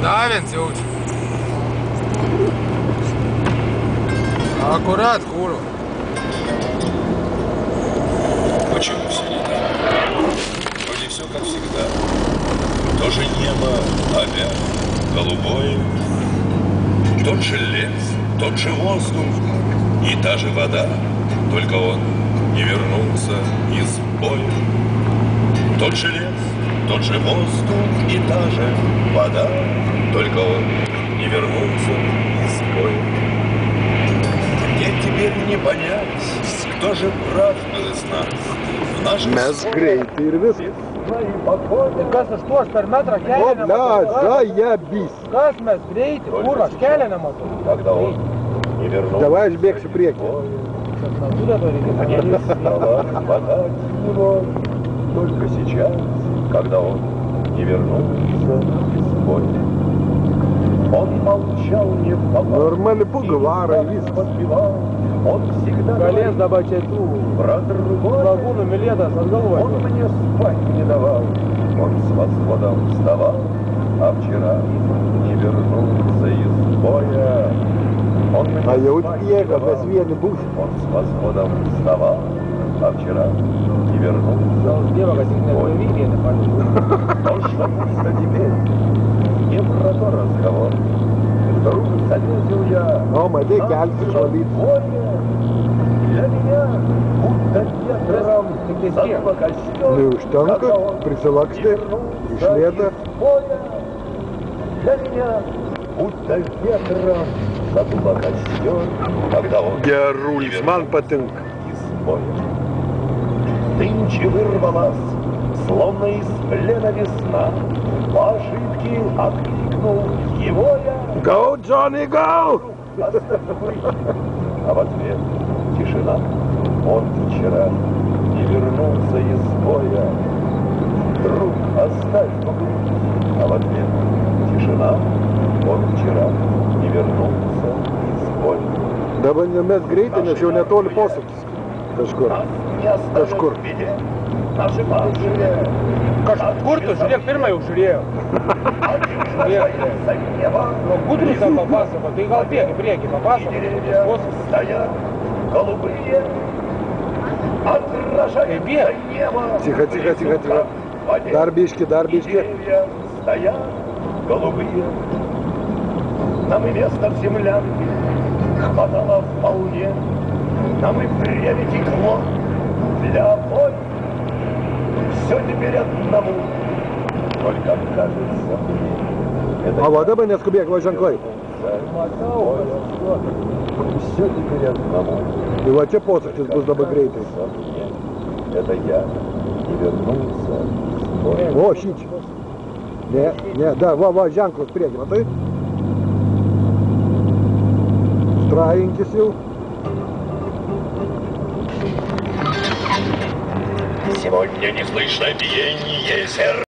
Davin jūtas. Аккурат, курва. Почему все не так? Вроде все как всегда. То же небо опять голубое, тот же лес, тот же воздух и та же вода, только он не вернулся из боя. Тот же лес, тот же воздух и та же вода, только он не вернулся из боя. Мне теперь не понять, кто же прав был из нас. Mēs greiti ir viss. Kas uz tos per metrā O, ķēlinam? blād, zaебись. Kas mēs greiti? Kurva ķēlinam? Когда он не вернулся. Давай бегся преки. Туда только Не стала хватать его только сейчас, когда он не вернулся из боя. Он молчал, не вставал, Нормально поговаривай, и вис. подпевал. Он всегда Колен добавить ту про другое. лагуну Милета с головой. Он мне спать не давал, он с восходом вставал, а вчера не вернулся из боя. Он мне А я вот спать не ехал, давал, без вены буш. он с восходом вставал, а вчера не вернулся Дева, из как боя. То, что пусто теперь, не про то разговор. Вдруг заметил я О, мы кальцы шалит. для меня будто ветром задуло костер. Ну, штанка, присылаксты, и шлета. Для меня будто ветром задуло костер, когда он Я рульсман потынк. из боя. Нынче вырвалась, словно из плена весна, по ошибке окликнул его я. Go, Johnny, go! А в ответ тишина. Он вчера не вернулся из боя. Друг, оставь покурить. А в ответ тишина. Он вчера не вернулся из боя. Да бы не mēs greiti, nes jau netoli posūkis. Kažkur. Нас не оставят Kažkur. в беде. Наши бывшие. Kur tu žiūrėk, pirmą jau žiūrėjau. Боятся неба. Nu, Gudrusą papasako, tai gal bėgi prieki, papasako. Деревья стоят голубые, отражает небо. Тихо, тихо, тихо, тихо. Дарбишки, дарбишки. Деревья стоят голубые. Нам и место в землянке хватало вполне. Нам и время текло для обоих. Все теперь одному, только кажется мне. А вода бы neskubėk važianklai. Все теперь одному. И va čia posūkis bus dabar greitai. Это я не вернулся из боя. O, šič. Ne, da, va, ženklus prieki, matai? Strajinkis jau. Сегодня не слышно биение сердца.